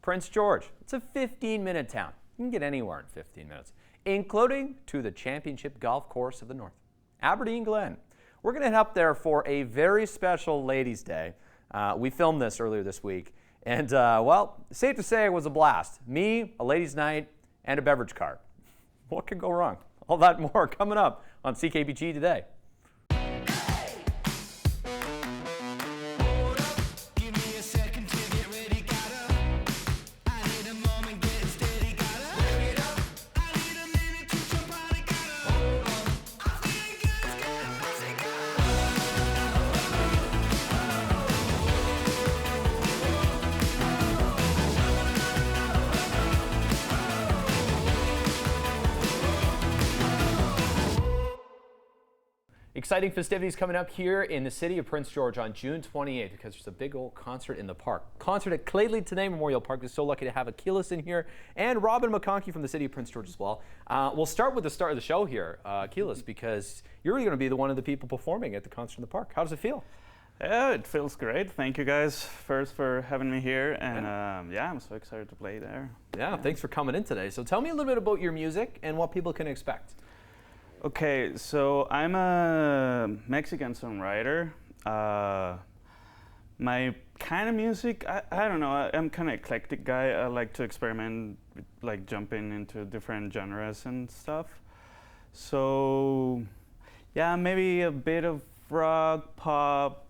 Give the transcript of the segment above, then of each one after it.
Prince George. It's a 15-minute town. You can get anywhere in 15 minutes, including to the championship golf course of the north, Aberdeen Glen. We're going to head up there for a very special Ladies' Day. We filmed this earlier this week, and well, safe to say it was a blast. Me, a ladies' night, and a beverage cart. What could go wrong? All that and more coming up on CKPG today. Exciting festivities coming up here in the city of Prince George on June 28th because there's a big old concert in the park. Concert at Lheidli T'enneh Memorial Park. We're so lucky to have Achilles in here and Robin McConkey from the city of Prince George as well. We'll start with the start of the show here, Achilles, because you're really going to be one of the people performing at the concert in the park. How does it feel? Yeah, it feels great. Thank you guys first for having me here, and yeah, I'm so excited to play there. Yeah, thanks for coming in today. So tell me a little bit about your music and what people can expect. Okay, so I'm a Mexican songwriter. My kind of music, I don't know, I'm kind of eclectic guy. I like to experiment, like jumping into different genres and stuff. So yeah, maybe a bit of rock, pop,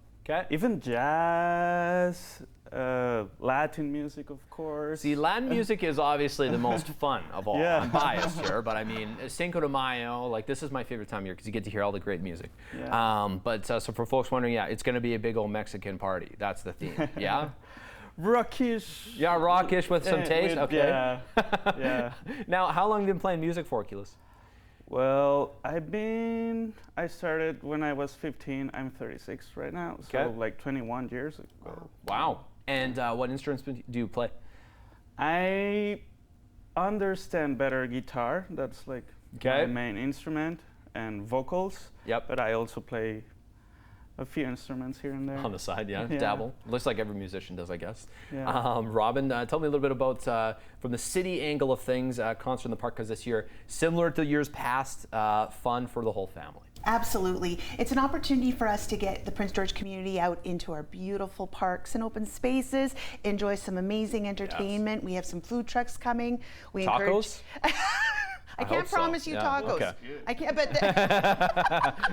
even jazz, Latin music, of course. See, Latin music is obviously the most fun of all. Yeah. I'm biased here, but I mean, Cinco de Mayo, like this is my favorite time of year because you get to hear all the great music. Yeah. So for folks wondering, yeah, it's going to be a big old Mexican party. That's the theme. Yeah? Rockish. Yeah, rockish with some taste. Okay. Yeah. Yeah. Now, how long have you been playing music for, Achilles? Well, I started when I was 15. I'm 36 right now, so like 21 years ago. Wow. And what instruments do you play? I understand better guitar. That's like my main instrument, and vocals. Yep. But I also play a few instruments here and there. On the side, yeah. Dabble. Looks like every musician does, I guess. Yeah. Robin, tell me a little bit about, from the city angle of things, concert in the park, because this year, similar to years past, fun for the whole family. Absolutely. It's an opportunity for us to get the Prince George community out into our beautiful parks and open spaces, enjoy some amazing entertainment. Yes. We have some food trucks coming. We Tacos? I can't promise you tacos. Okay. I can't, but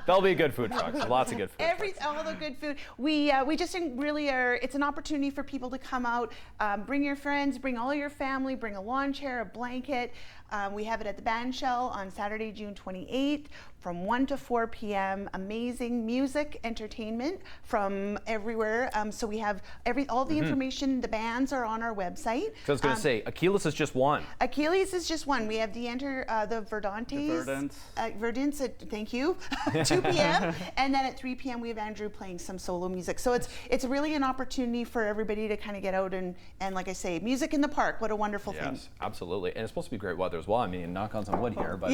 there'll be good food trucks. Lots of good food. All the good food. We just really are. It's an opportunity for people to come out, bring your friends, bring all your family, bring a lawn chair, a blanket. We have it at the Bandshell on Saturday, June 28th, from 1 to 4 p.m. Amazing music, entertainment from everywhere. So we have all the information. The bands are on our website. So I was going to say, Achilles is just one. Achilles is just one. We have the Verdantes. Verdants at, thank you, 2 p.m. And then at 3 p.m. we have Andrew playing some solo music. So it's really an opportunity for everybody to kind of get out and like I say, music in the park. What a wonderful thing. Yes, absolutely. And it's supposed to be great weather as well. I mean, knock on some wood here, but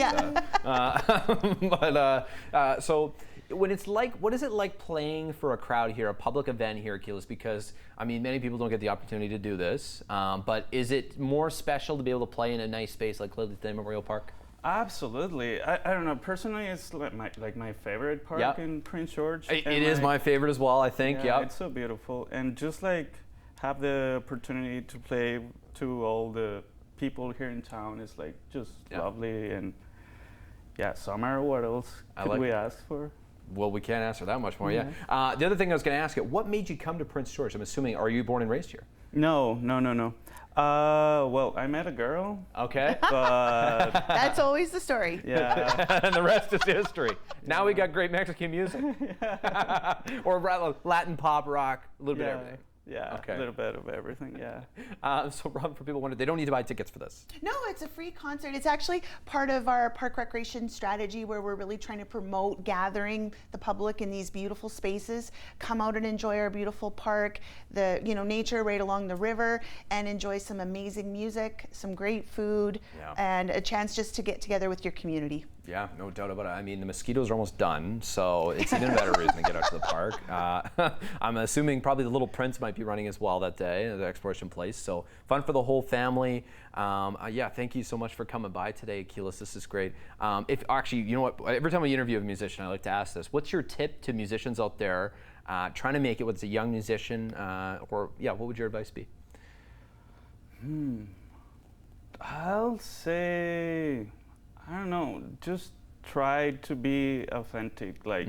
so when it's like, what is it like playing for a crowd here, a public event here, Achilles? Because I mean, many people don't get the opportunity to do this, but is it more special to be able to play in a nice space like Lheidli T'enneh Memorial Park? Absolutely. I don't know. Personally, it's like my favorite park in Prince George. It is my favorite as well, I think. Yeah, it's so beautiful, and just like have the opportunity to play to all the people here in town is like just lovely. And yeah, summer, what else could we ask for? Well, we can't ask for that much more. The other thing I was going to ask you, what made you come to Prince George? I'm assuming, are you born and raised here? No. Well, I met a girl. Okay. But that's always the story. Yeah. And the rest is history. Now we got great Mexican music. Or Latin pop, rock, a little bit of everything. Yeah, a little bit of everything, So, Rob, for people wondering, they don't need to buy tickets for this. No, it's a free concert. It's actually part of our park recreation strategy where we're really trying to promote gathering the public in these beautiful spaces. Come out and enjoy our beautiful park, the nature right along the river, and enjoy some amazing music, some great food, and a chance just to get together with your community. Yeah, no doubt about it. I mean, the mosquitoes are almost done, so it's even a better reason to get out to the park. I'm assuming probably the Little Prince might be running as well that day, the exploration place. So fun for the whole family. Yeah, thank you so much for coming by today, Keelis. This is great. If actually, you know what? Every time we interview a musician, I like to ask this: what's your tip to musicians out there trying to make it? Whether it's a young musician, or yeah, what would your advice be? I'll say, I don't know, just try to be authentic. Like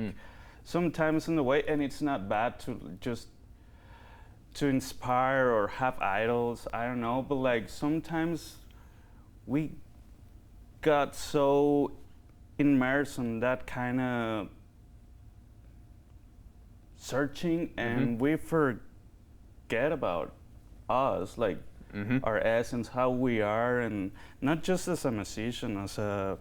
sometimes in the way, and it's not bad to just to inspire or have idols, I don't know, but like sometimes we got so immersed in that kind of searching and we forget about us, like our essence, how we are, and not just as a musician, as a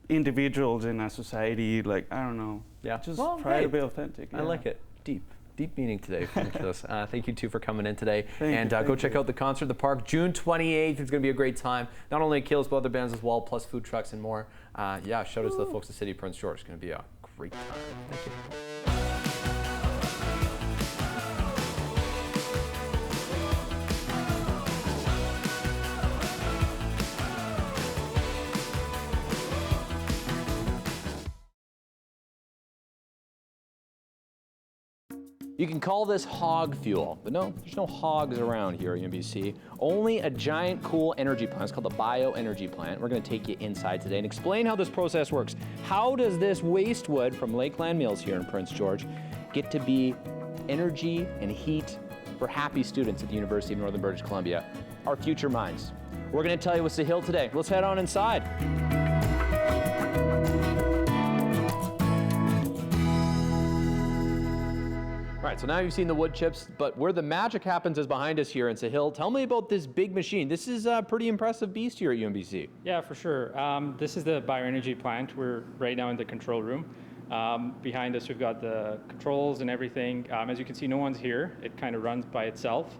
individuals in a society. Like, I don't know. Yeah. Just Well, try hey, to be authentic. I like it. Deep meaning today. Thank you too for coming in today. Thank Go you. check out the concert at the park June 28th. It's going to be a great time. Not only at Keelis, but other bands as well, plus food trucks and more. Yeah, shout out to the folks at City Prince George. It's going to be a great time. Thank you. You can call this hog fuel, but no, there's no hogs around here at UNBC. Only a giant cool energy plant. It's called the bioenergy plant. We're gonna take you inside today and explain how this process works. How does this waste wood from Lakeland Mills here in Prince George get to be energy and heat for happy students at the University of Northern British Columbia, our future minds? We're gonna tell you with Sahil today. Let's head on inside. All right, so now you've seen the wood chips, but where the magic happens is behind us here in Sahil. Tell me about this big machine. This is a pretty impressive beast here at UNBC. Yeah, for sure. This is the bioenergy plant. We're right now in the control room. Behind us, we've got the controls and everything. As you can see, no one's here. It kind of runs by itself.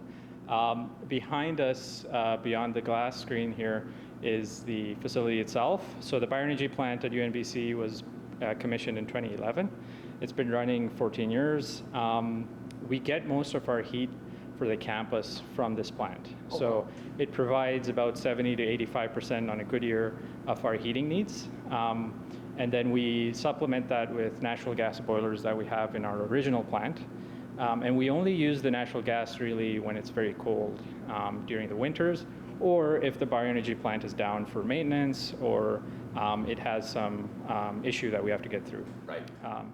Behind us, beyond the glass screen here, is the facility itself. So the bioenergy plant at UNBC was commissioned in 2011. It's been running 14 years. We get most of our heat for the campus from this plant. So it provides about 70 to 85% on a good year of our heating needs. And then we supplement that with natural gas boilers that we have in our original plant. And we only use the natural gas really when it's very cold during the winters, or if the bioenergy plant is down for maintenance, or it has some issue that we have to get through. Right.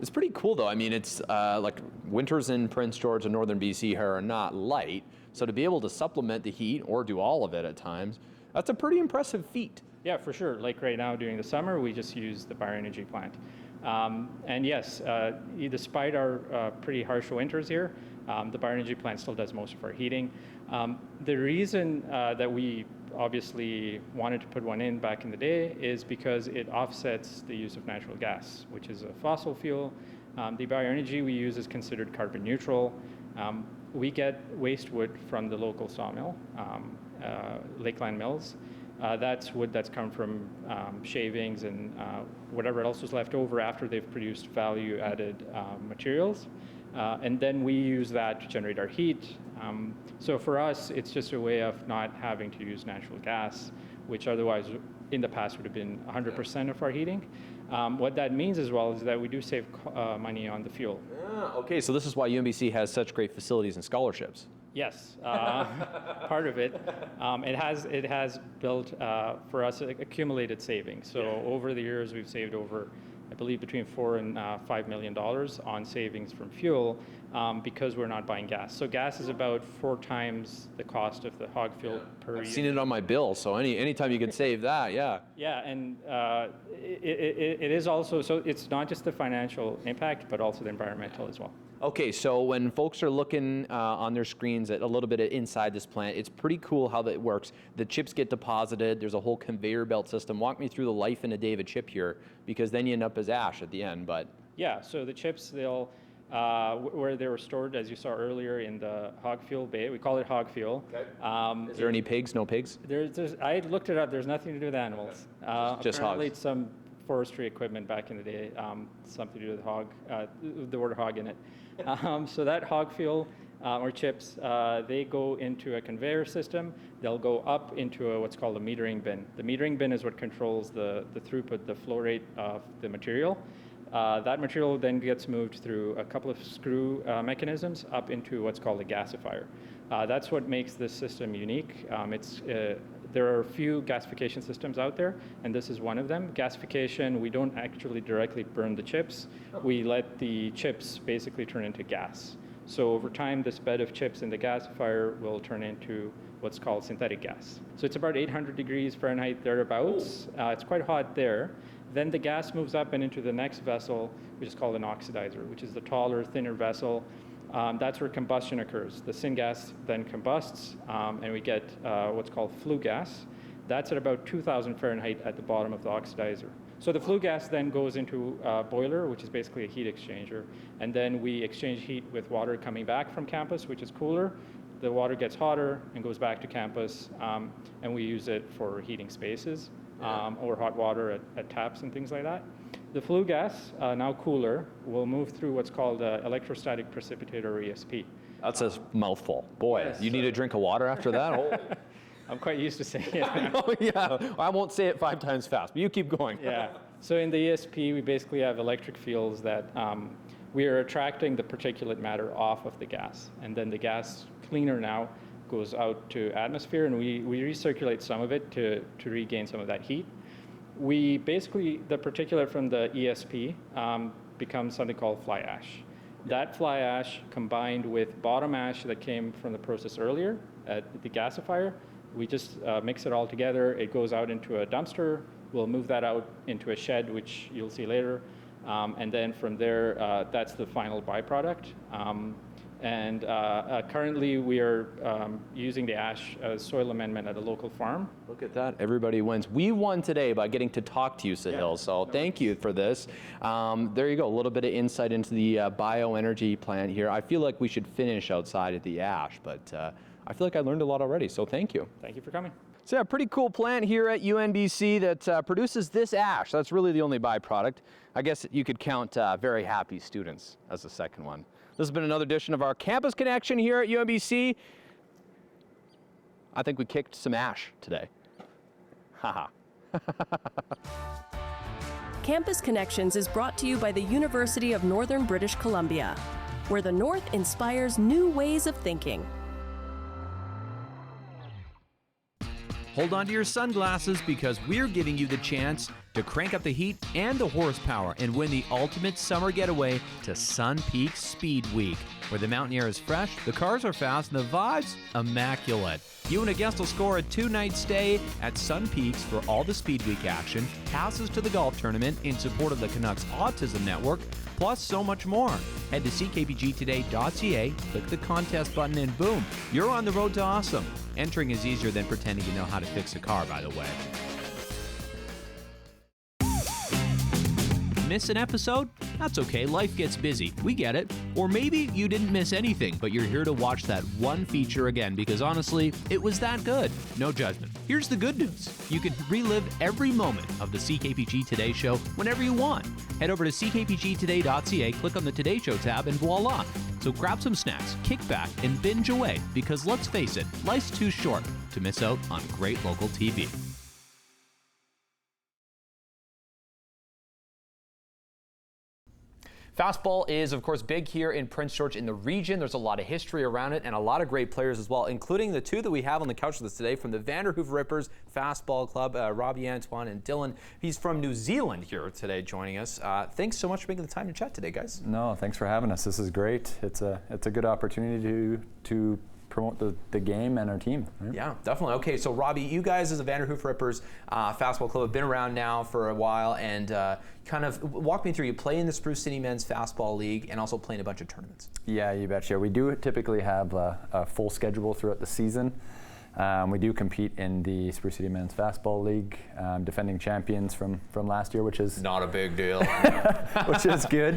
It's pretty cool though. I mean, it's like winters in Prince George and northern BC here are not light. So to be able to supplement the heat or do all of it at times, that's a pretty impressive feat. Yeah, for sure. Like right now during the summer, we just use the bioenergy plant. And yes, despite our pretty harsh winters here, the bioenergy plant still does most of our heating. The reason that we obviously wanted to put one in back in the day is because it offsets the use of natural gas, which is a fossil fuel. The bioenergy we use is considered carbon neutral. We get waste wood from the local sawmill, Lakeland Mills. That's wood that's come from shavings and whatever else was left over after they've produced value-added materials. And then we use that to generate our heat. So for us, it's just a way of not having to use natural gas, which otherwise in the past would have been 100% of our heating. What that means as well is that we do save money on the fuel. Okay, so this is why UNBC has such great facilities and scholarships. Yes, part of it. It has built for us accumulated savings. So over the years, we've saved over, I believe, between $4 and $5 million on savings from fuel because we're not buying gas. So gas is about 4 times the cost of the hog fuel per year. I've seen it on my bill, so anytime you can save that, yeah. Yeah, and it is also, so it's not just the financial impact, but also the environmental as well. Okay, so when folks are looking on their screens at a little bit inside this plant, it's pretty cool how that works. The chips get deposited. There's a whole conveyor belt system. Walk me through the life in a day of a chip here, because then you end up as ash at the end. But yeah, so the chips, they'll where they were stored, as you saw earlier, in the hog fuel bay. We call it hog fuel. Is there any pigs? No pigs? I looked it up. There's nothing to do with animals. Just apparently hogs. Some forestry equipment back in the day, something to do with hog, the word hog in it. So that hog fuel or chips, they go into a conveyor system. They'll go up into what's called a metering bin. The metering bin is what controls the throughput, the flow rate of the material. That material then gets moved through a couple of screw mechanisms up into what's called a gasifier. That's what makes this system unique. There are a few gasification systems out there, and this is one of them. Gasification, we don't actually directly burn the chips. We let the chips basically turn into gas. So over time, this bed of chips in the gasifier will turn into what's called synthetic gas. So it's about 800 degrees Fahrenheit, thereabouts. It's quite hot there. Then the gas moves up and into the next vessel, which is called an oxidizer, which is the taller, thinner vessel. That's where combustion occurs. The syngas then combusts, and we get what's called flue gas. That's at about 2,000 Fahrenheit at the bottom of the oxidizer. So the flue gas then goes into a boiler, which is basically a heat exchanger. And then we exchange heat with water coming back from campus, which is cooler. The water gets hotter and goes back to campus, and we use it for heating spaces. Or hot water at taps and things like that. The flue gas, now cooler, will move through what's called electrostatic precipitator, or ESP. That's a mouthful. Boy, Yes. you need a drink of water after that? Oh. I'm quite used to saying it. Oh, yeah. I won't say it 5 times fast, but you keep going. Yeah. So in the ESP, we basically have electric fields that we are attracting the particulate matter off of the gas. And then the gas cleaner now goes out to atmosphere, and we recirculate some of it to regain some of that heat. We basically, the particulate from the ESP becomes something called fly ash. That fly ash combined with bottom ash that came from the process earlier at the gasifier, we just mix it all together. It goes out into a dumpster. We'll move that out into a shed, which you'll see later. And then from there, that's the final byproduct. And currently we are using the ash as soil amendment at a local farm. Look at that, everybody wins. We won today by getting to talk to you, Sahil, so thank you for this. There you go, a little bit of insight into the bioenergy plant here. I feel like we should finish outside at the ash, but I feel like I learned a lot already, so thank you. Thank you for coming. So yeah, pretty cool plant here at UNBC that produces this ash. That's really the only byproduct. I guess you could count very happy students as the second one. This has been another edition of our Campus Connection here at UNBC. I think we kicked some ash today. Haha. Campus Connections is brought to you by the University of Northern British Columbia, where the North inspires new ways of thinking. Hold on to your sunglasses because we're giving you the chance to crank up the heat and the horsepower and win the ultimate summer getaway to Sun Peaks Speed Week, where the mountain air is fresh, the cars are fast, and the vibe's immaculate. You and a guest will score a 2-night stay at Sun Peaks for all the Speed Week action, passes to the golf tournament in support of the Canucks Autism Network, plus so much more. Head to ckpgtoday.ca, click the contest button, and boom, you're on the road to awesome. Entering is easier than pretending you know how to fix a car, by the way. Miss an episode? That's okay, life gets busy. We get it. Or maybe you didn't miss anything, but you're here to watch that one feature again because honestly, it was that good. No judgment. Here's the good news. You can relive every moment of the CKPG Today Show whenever you want. Head over to ckpgtoday.ca, click on the Today Show tab, and voila. So grab some snacks, kick back, and binge away because let's face it, life's too short to miss out on great local TV. Fastball is, of course, big here in Prince George in the region. There's a lot of history around it and a lot of great players as well, including the two that we have on the couch with us today from the Vanderhoof Rippers Fastball Club, Robbie Antoine and Dylan. He's from New Zealand here today joining us. Thanks so much for making the time to chat today, guys. No, thanks for having us. This is great. It's a good opportunity to promote the game and our team. Right? Yeah, definitely. Okay, so Robbie, you guys as a Vanderhoof Rippers Fastball Club have been around now for a while, and kind of walk me through. You play in the Spruce City Men's Fastball League and also play in a bunch of tournaments. Yeah, you betcha. We do typically have a full schedule throughout the season. We do compete in the Spruce City Men's Fastball League, defending champions from last year, which is not a big deal. which is good.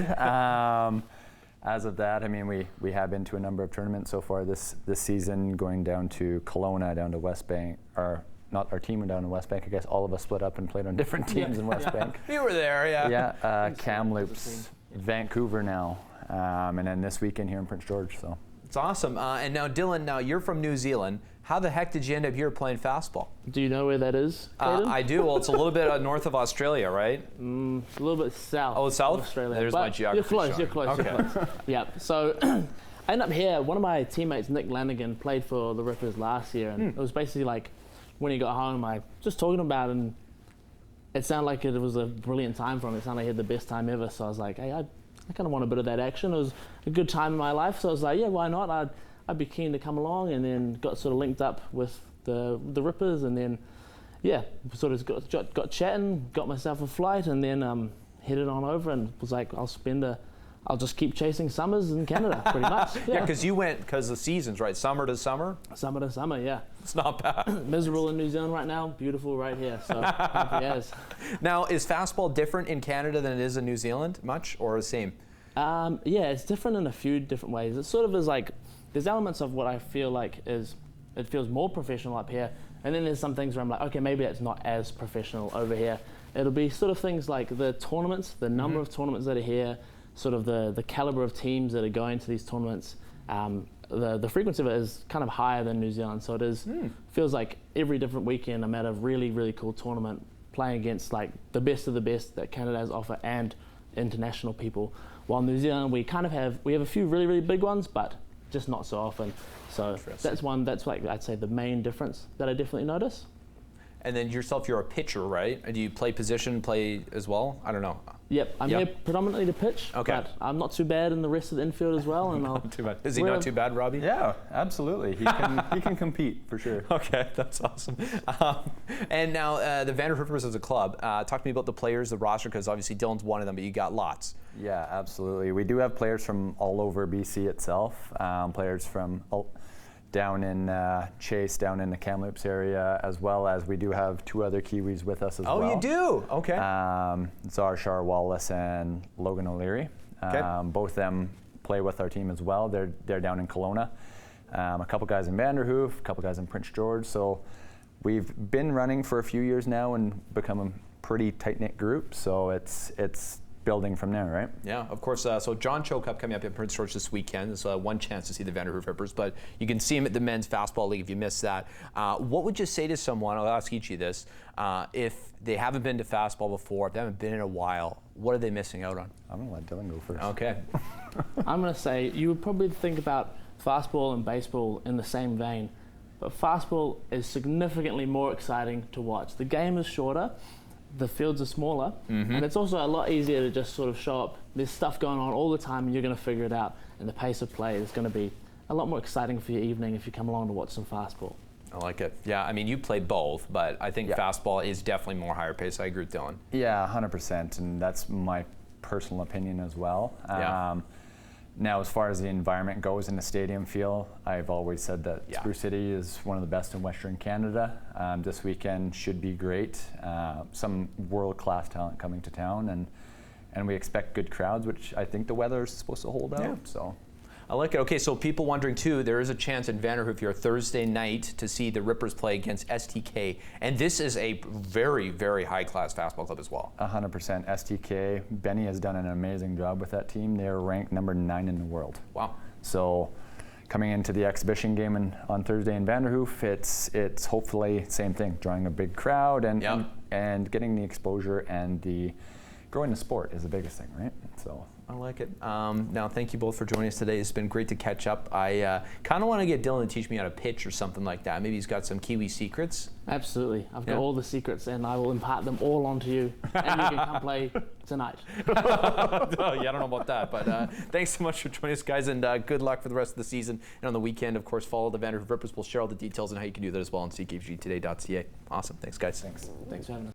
as of that, I mean, we have been to a number of tournaments so far this season, going down to Kelowna, down to West Bank, or not our team went down to West Bank. I guess all of us split up and played on different teams in West Bank. You were there, yeah. Yeah, Kamloops, Vancouver now, and then this weekend here in Prince George. So It's awesome. And now, Dylan, now you're from New Zealand. How the heck did you end up here playing fastball? Do you know where that is, Caden? I do. Well, it's a little bit north of Australia, right? A little bit south. Oh, south? Of Australia. There's But my geography. You're close. Okay. Yeah. So I ended up here. One of my teammates, Nick Lanigan, played for the Rippers last year, and it was basically like when he got home, I just talking about it, and it sounded like it was a brilliant time for him. It sounded like he had the best time ever. So I was like, hey, I kind of want a bit of that action. It was a good time in my life. So I was like, yeah, why not? I'd be keen to come along, and then got sort of linked up with the Rippers, and then sort of got chatting, got myself a flight, and then headed on over and was like, I'll just keep chasing summers in Canada, pretty much. Yeah, because you went because the seasons, right? Summer to summer? Summer to summer, yeah. It's not bad. Miserable in New Zealand right now, beautiful right here, so happy as. Now, is fastball different in Canada than it is in New Zealand much, or the same? Yeah, it's different in a few different ways. It sort of is like, there's elements of what I feel like it feels more professional up here, and then there's some things where I'm like, okay, maybe it's not as professional over here. It'll be sort of things like the tournaments, the number of tournaments that are here, sort of the caliber of teams that are going to these tournaments. The frequency of it is kind of higher than New Zealand, so it is feels like every different weekend I'm at a really, really cool tournament playing against like the best of the best that Canada has to offer and international people. While New Zealand, we have a few really, really big ones, but just not so often. So that's like I'd say the main difference that I definitely notice. And then yourself, you're a pitcher, right? Do you play position, play as well? I don't know. Yep, I'm here predominantly to pitch, but I'm not too bad in the rest of the infield as well. And not too bad. Is he not too bad, Robbie? yeah, absolutely. He can compete for sure. Okay, that's awesome. And now the Vanderhoof Rippers as a club. Talk to me about the players, the roster, because obviously Dylan's one of them, but you got lots. Yeah, absolutely. We do have players from all over BC itself. Players from down in Chase, down in the Kamloops area, as well as we do have two other Kiwis with us as well. Oh, you do? Okay. Zarshar Wallace and Logan O'Leary. Both of them play with our team as well. They're down in Kelowna. A couple guys in Vanderhoof, a couple guys in Prince George. So we've been running for a few years now and become a pretty tight-knit group. So it's building from there, right? Yeah, of course. So John Cho Cup coming up in Prince George this weekend. There's one chance to see the Vanderhoof Rippers, but you can see them at the Men's Fastball League if you missed that. What would you say to someone, I'll ask each of you this, if they haven't been to fastball before, if they haven't been in a while, what are they missing out on? I'm going to let Dylan go first. Okay. I'm going to say you would probably think about fastball and baseball in the same vein, but fastball is significantly more exciting to watch. The game is shorter, the fields are smaller, and it's also a lot easier to just sort of show up. There's stuff going on all the time, and you're going to figure it out. And the pace of play is going to be a lot more exciting for your evening if you come along to watch some fastball. I like it. Yeah, I mean, you play both, but I think fastball is definitely more higher pace. I agree with Dylan. Yeah, 100%, and that's my personal opinion as well. Now, as far as the environment goes in the stadium feel, I've always said that Spruce City is one of the best in Western Canada. This weekend should be great. Some world-class talent coming to town, and we expect good crowds, which I think the weather is supposed to hold out. Yeah. So. I like it. Okay, so people wondering too, there is a chance in Vanderhoof here Thursday night to see the Rippers play against STK, and this is a very, very high-class fastball club as well. 100% STK. Benny has done an amazing job with that team. They're ranked number 9 in the world. Wow. So coming into the exhibition game on Thursday in Vanderhoof, it's hopefully same thing, drawing a big crowd and getting the exposure and the growing the sport is the biggest thing, right? So. I like it. Now, thank you both for joining us today. It's been great to catch up. I kind of want to get Dylan to teach me how to pitch or something like that. Maybe he's got some Kiwi secrets. Absolutely. I've got all the secrets, and I will impart them all onto you, and you can come play tonight. I don't know about that, but thanks so much for joining us, guys, and good luck for the rest of the season. And on the weekend, of course, follow the Vanderhoof Rippers. We'll share all the details on how you can do that as well on ckpgtoday.ca. Awesome. Thanks, guys. Thanks Thanks for having us.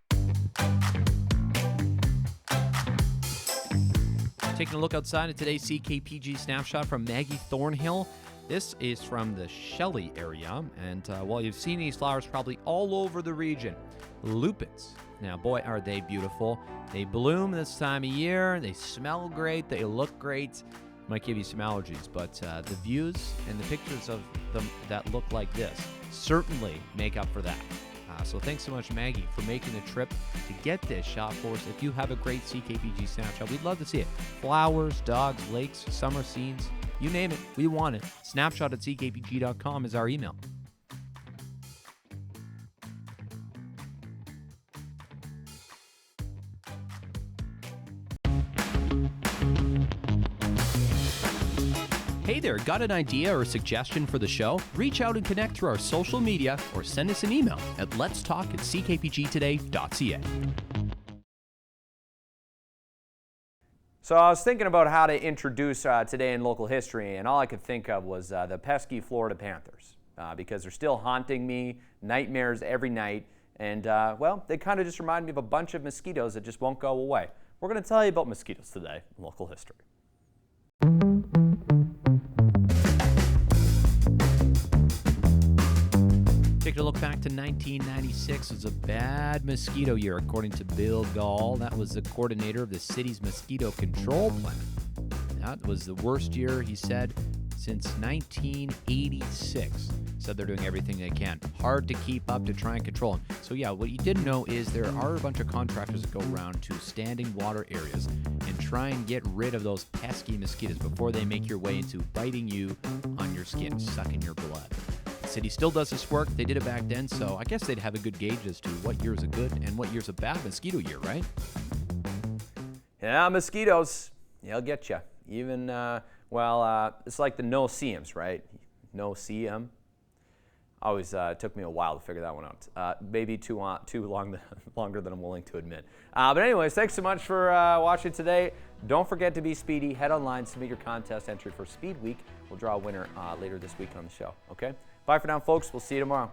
Taking a look outside at today's CKPG snapshot from Maggie Thornhill. This is from the Shelley area, and while you've seen these flowers probably all over the region, lupins. Now, boy, are they beautiful. They bloom this time of year. They smell great. They look great. might give you some allergies, but the views and the pictures of them that look like this certainly make up for that. So thanks so much, Maggie, for making the trip to get this shot for us. If you have a great CKPG snapshot, we'd love to see it. Flowers, dogs, lakes, summer scenes, you name it, we want it. Snapshot@ckpg.com is our email. Hey there, got an idea or a suggestion for the show? Reach out and connect through our social media or send us an email at letstalk@ckpgtoday.ca. So I was thinking about how to introduce today in local history, and all I could think of was the pesky Florida Panthers, because they're still haunting me, nightmares every night, and well, they kind of just remind me of a bunch of mosquitoes that just won't go away. We're going to tell you about mosquitoes today in local history. Taking a look back to 1996, it was a bad mosquito year, according to Bill Gall. That was the coordinator of the city's mosquito control plan. That was the worst year, he said, since 1986. Said they're doing everything they can. Hard to keep up to try and control them. So yeah, what you didn't know is there are a bunch of contractors that go around to standing water areas and try and get rid of those pesky mosquitoes before they make your way into biting you on your skin, sucking your blood. The city still does this work. They did it back then, so I guess they'd have a good gauge as to what year is a good and what year's a bad mosquito year, right? Yeah, mosquitoes, they'll get you. Even, it's like the no-see-ums, right? No-see-um. Always took me a while to figure that one out. Maybe too longer than I'm willing to admit. But anyways, thanks so much for watching today. Don't forget to be speedy. Head online, submit your contest entry for Speed Week. We'll draw a winner later this week on the show. Okay? Bye for now, folks. We'll see you tomorrow.